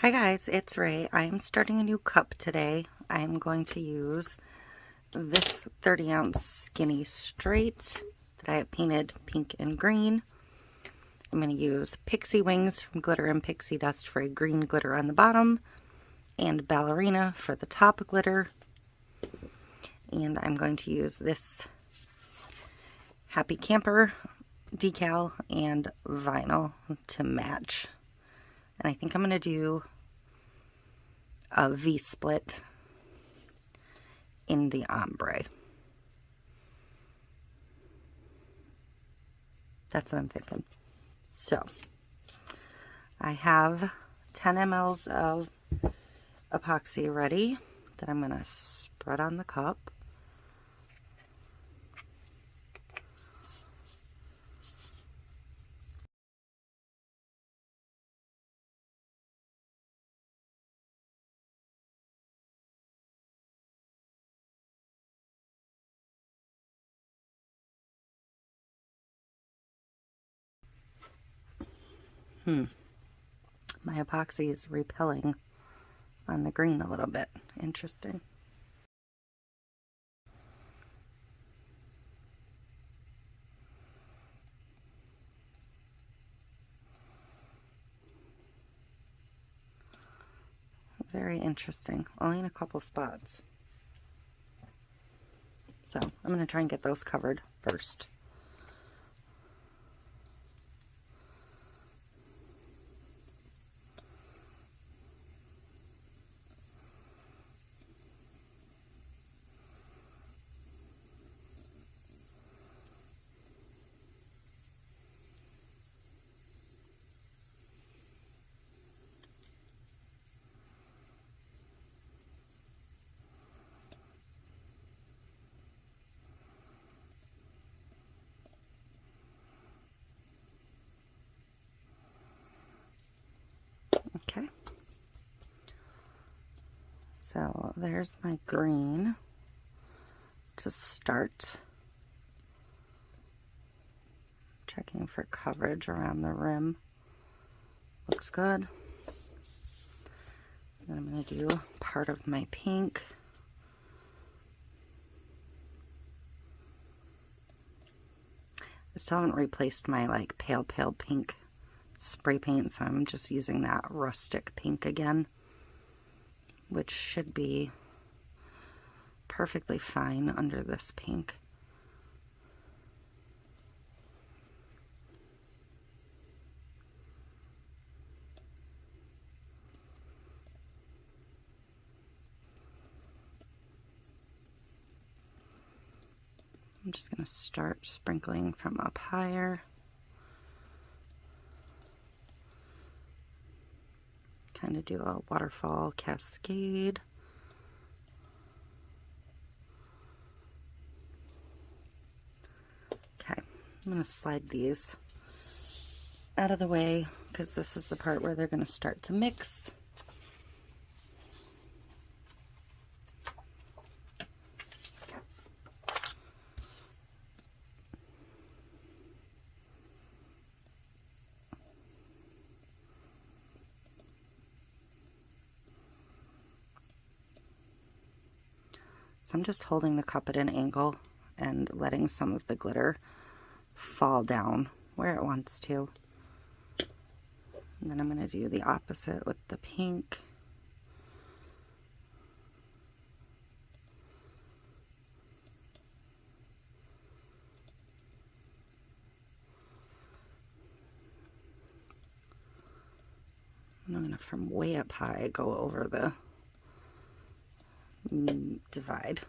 Hi guys, it's Ray. I'm starting a new cup today. I'm going to use this 30-ounce skinny straight that I have painted pink and green. I'm going to use Pixie wings from Glitter and Pixie Dust for a green glitter on the bottom, and ballerina for the top glitter. And I'm going to use this Happy Camper decal and vinyl to match. And I think I'm going to do a V-split in the ombre. That's what I'm thinking. So, I have 10 mLs of epoxy ready that I'm going to spread on the cup. My epoxy is repelling on the green a little bit. Interesting. Very interesting. Only in a couple spots. So I'm going to try and get those covered first. Okay. So there's my green to start. Checking for coverage around the rim. Looks good. Then I'm going to do part of my pink. I still haven't replaced my like pale pink spray paint, so I'm just using that rustic pink again, which should be perfectly fine under this pink. I'm just going to start sprinkling from up higher. Kind of do a waterfall cascade. Okay, I'm going to slide these out of the way because this is the part where they're going to start to mix. So I'm just holding the cup at an angle and letting some of the glitter fall down where it wants to. And then I'm going to do the opposite with the pink. And I'm going to, from way up high, go over the divide.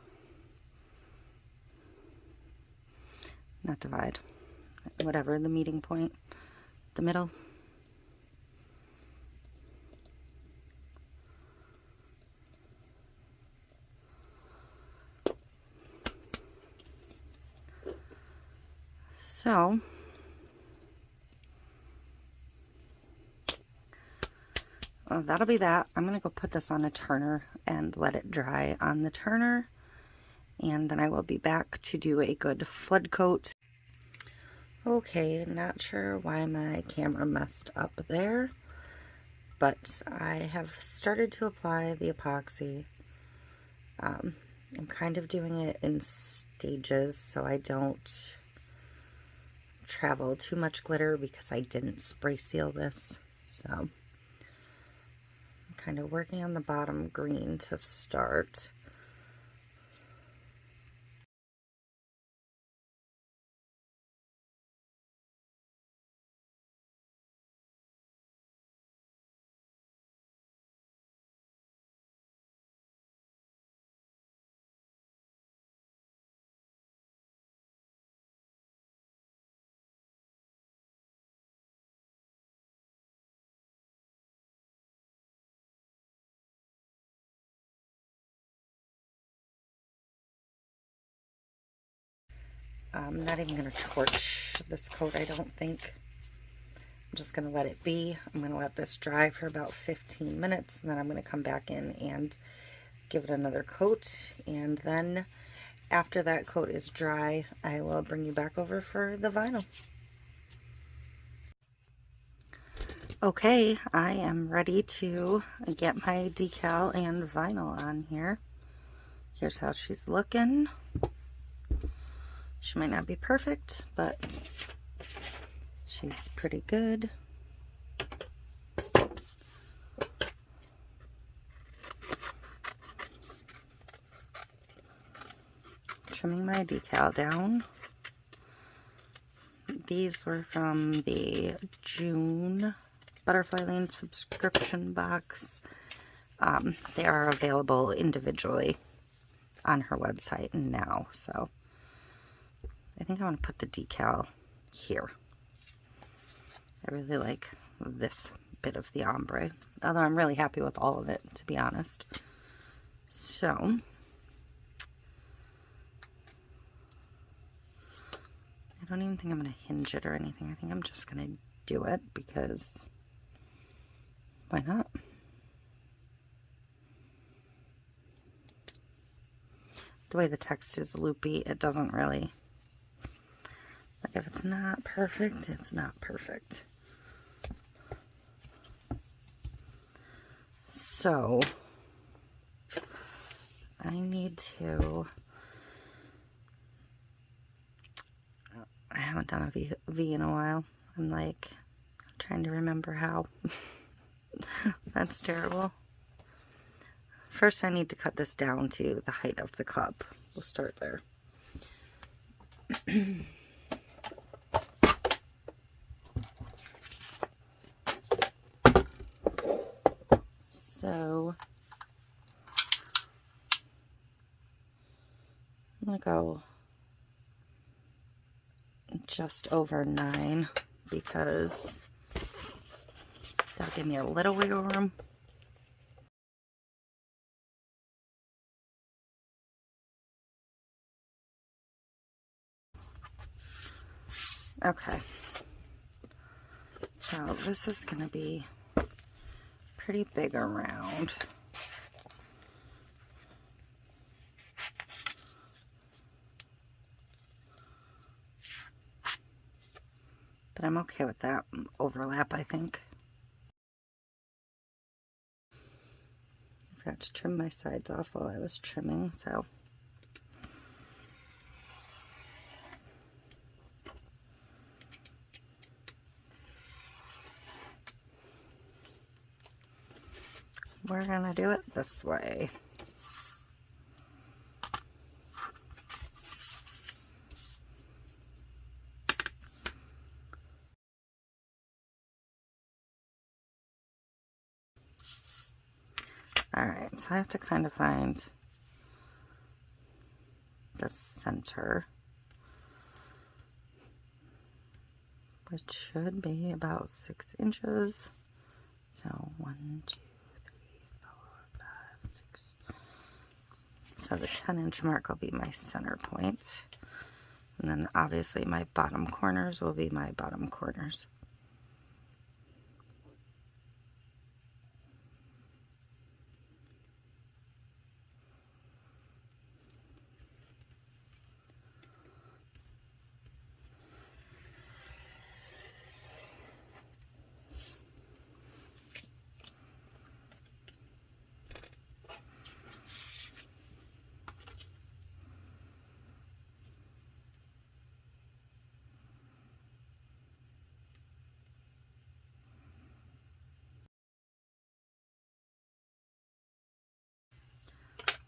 Not divide. Whatever, the meeting point. The middle. So, that'll be that. I'm going to go put this on a turner and let it dry on the turner. And then I will be back to do a good flood coat. Okay, not sure why my camera messed up there, but I have started to apply the epoxy. I'm kind of doing it in stages so I don't travel too much glitter because I didn't spray seal this. So I'm kind of working on the bottom green to start. I'm not even going to torch this coat, I don't think. I'm just going to let it be. I'm going to let this dry for about 15 minutes, and then I'm going to come back in and give it another coat. And then after that coat is dry, I will bring you back over for the vinyl. Okay, I am ready to get my decal and vinyl on here. Here's how she's looking. She might not be perfect, but she's pretty good. Trimming my decal down. These were from the June Butterfly Lane subscription box. They are available individually on her website now, so I think I want to put the decal here. I really like this bit of the ombre, although I'm really happy with all of it, to be honest. So I don't even think I'm going to hinge it or anything. I think I'm just going to do it because why not? The way the text is loopy, it doesn't really, like, if it's not perfect, it's not perfect. So I need to, I haven't done a V in a while. I'm like trying to remember how. That's terrible. First I need to cut this down to the height of the cup. We'll start there. So I'm gonna go just over 9 because that'll give me a little wiggle room. Okay, so this is gonna be pretty big around. But I'm okay with that overlap, I think. I forgot to trim my sides off while I was trimming, so. We're gonna do it this way. Alright, so I have to kind of find the center, which should be about 6 inches. So 1, 2, 3, 4, 5, 6. So the 10-inch mark will be my center point. And then obviously my bottom corners will be my bottom corners.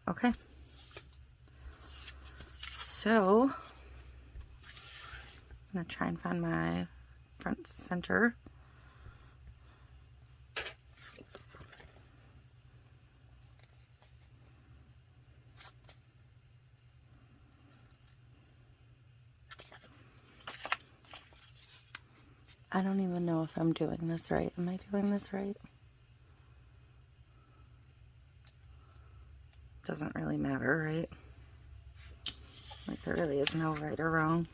Okay. So, I'm going to try and find my front center. I don't even know if I'm doing this right. Am I doing this right? Doesn't really matter, right? Like, there really is no right or wrong.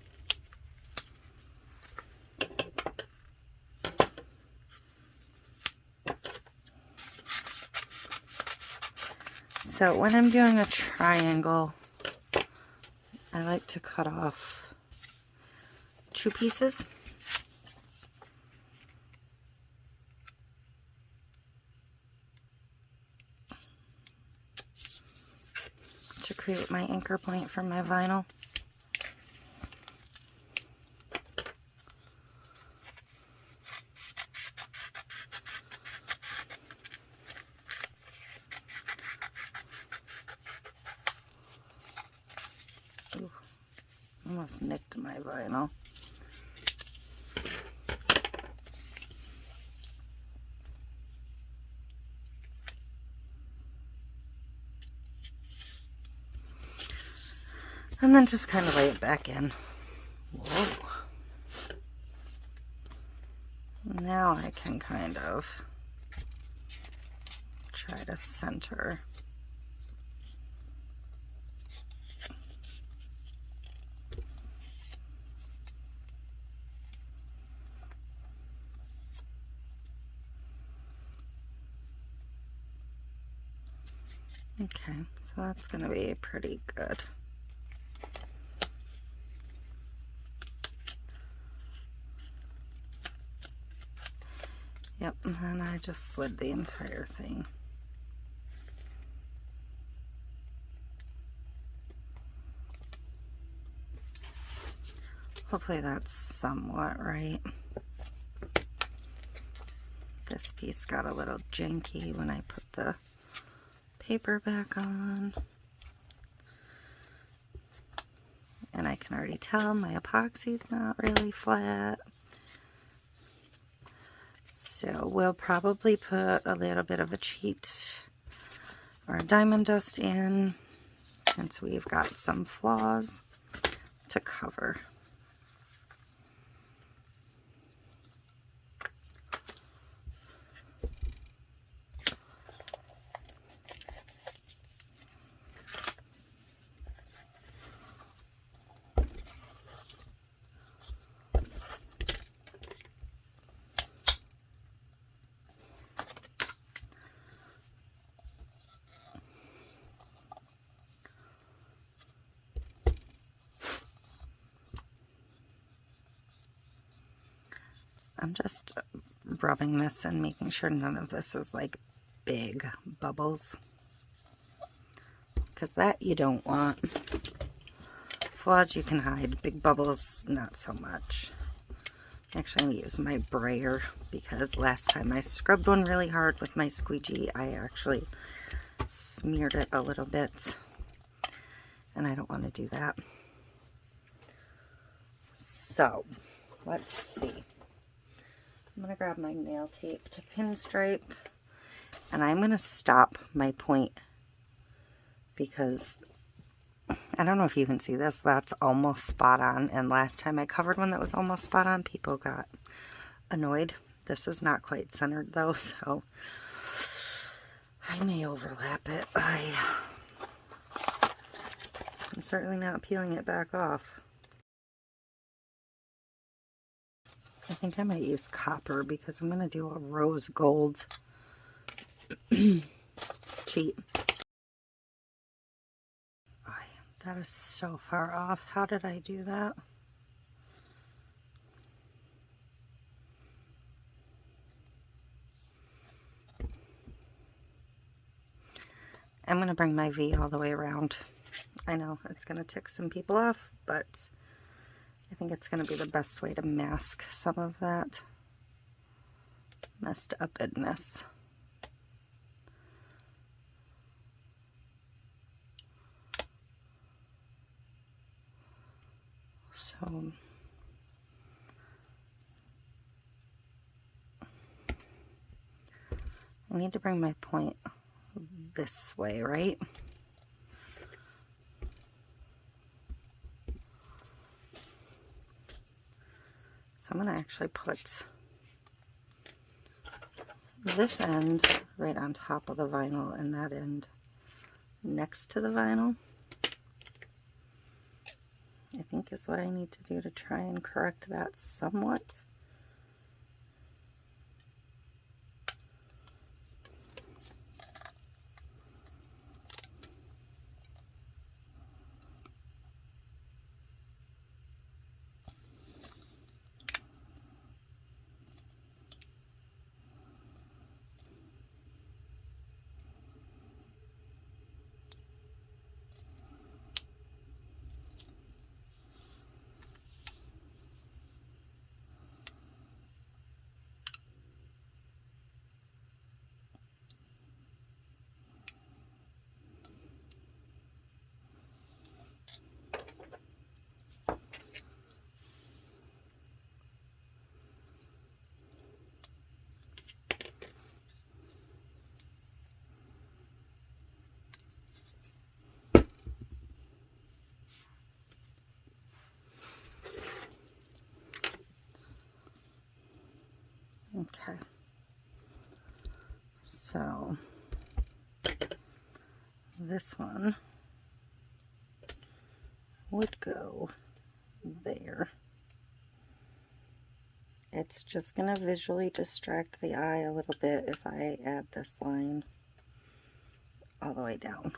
So when I'm doing a triangle, I like to cut off 2 pieces. To create my anchor point for my vinyl. Ooh, almost nicked my vinyl. And then just kind of lay it back in. Whoa. Now I can kind of try to center. Okay, so that's going to be pretty good. Yep, and then I just slid the entire thing. Hopefully that's somewhat right. This piece got a little janky when I put the paper back on. And I can already tell my epoxy's not really flat. So we'll probably put a little bit of a cheat or a diamond dust in, since we've got some flaws to cover. I'm just rubbing this and making sure none of this is like big bubbles, because that you don't want. Flaws you can hide, big bubbles not so much. Actually, I'm going to use my brayer, because last time I scrubbed one really hard with my squeegee, I actually smeared it a little bit, and I don't want to do that. So, let's see. I'm going to grab my nail tape to pinstripe, and I'm going to stop my point, because I don't know if you can see this, that's almost spot on, and last time I covered one that was almost spot on, people got annoyed. This is not quite centered though, so I may overlap it. I'm certainly not peeling it back off. I think I might use copper, because I'm going to do a rose gold cheat. Oh, that is so far off. How did I do that? I'm going to bring my V all the way around. I know it's going to tick some people off, but I think it's going to be the best way to mask some of that messed upness. So I need to bring my point this way, right? So I'm going to actually put this end right on top of the vinyl and that end next to the vinyl. I think is what I need to do to try and correct that somewhat. Okay, so this one would go there. It's just going to visually distract the eye a little bit if I add this line all the way down.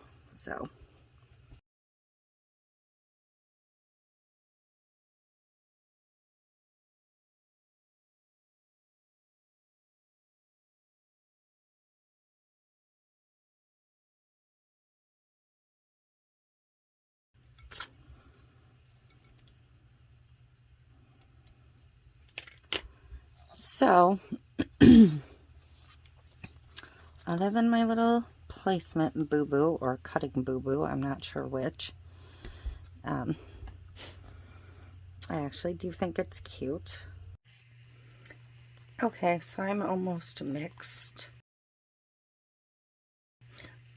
So other than my little placement boo-boo or cutting boo-boo, I'm not sure which, I actually do think it's cute. Okay, so I'm almost mixed.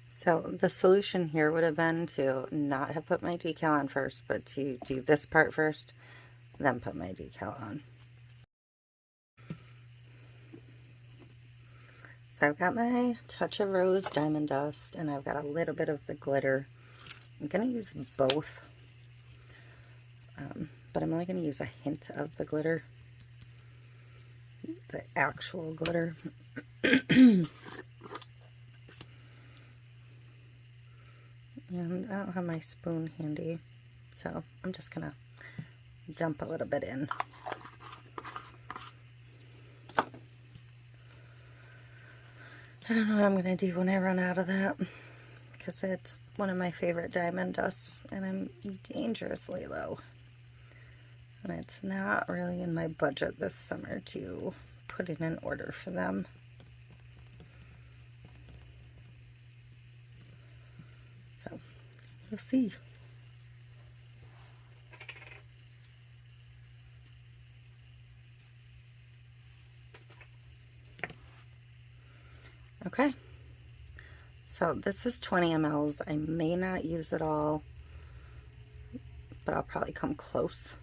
So the solution here would have been to not have put my decal on first, but to do this part first, then put my decal on. So I've got my Touch of Rose Diamond Dust, and I've got a little bit of the glitter. I'm going to use both, but I'm only going to use a hint of the glitter, the actual glitter. And I don't have my spoon handy, so I'm just going to dump a little bit in. I don't know what I'm going to do when I run out of that, because it's one of my favorite diamond dusts, and I'm dangerously low. And it's not really in my budget this summer to put in an order for them. So, we'll see. Okay, so this is 20 mLs. I may not use it all, but I'll probably come close.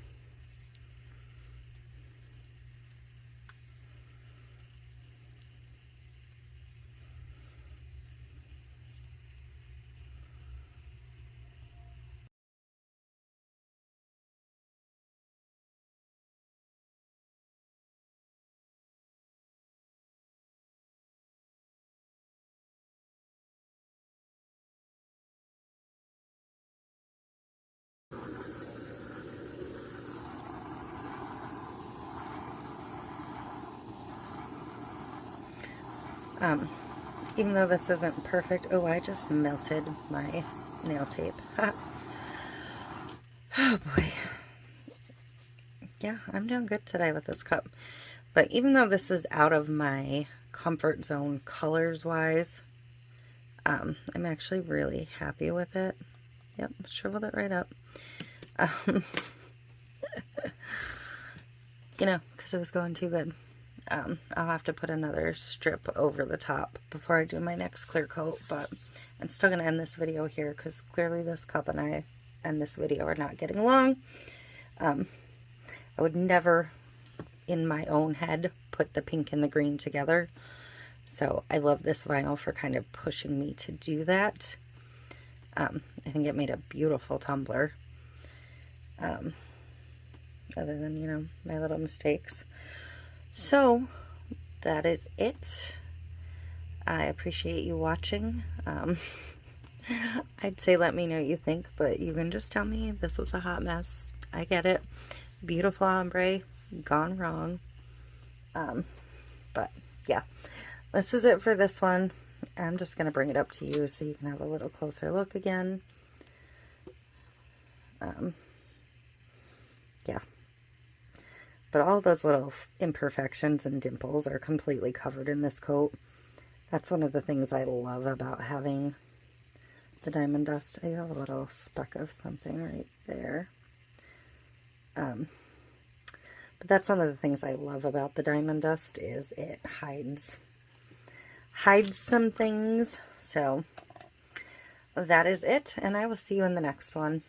Even though this isn't perfect, oh, I just melted my nail tape. Oh boy. Yeah, I'm doing good today with this cup. But even though this is out of my comfort zone colors wise, I'm actually really happy with it. Yep, shriveled it right up. You know, because it was going too good. I'll have to put another strip over the top before I do my next clear coat, but I'm still going to end this video here because clearly this cup and I and this video are not getting along. I would never, in my own head, put the pink and the green together. So I love this vinyl for kind of pushing me to do that. I think it made a beautiful tumbler. Other than, you know, my little mistakes. So that is it. I appreciate you watching. I'd say let me know what you think, but you can just tell me this was a hot mess. I get it. Beautiful ombre, gone wrong. But yeah, this is it for this one. I'm just going to bring it up to you so you can have a little closer look again. Yeah. But all those little imperfections and dimples are completely covered in this coat. That's one of the things I love about having the diamond dust. I have a little speck of something right there. But that's one of the things I love about the diamond dust is it hides some things. So that is it, and I will see you in the next one.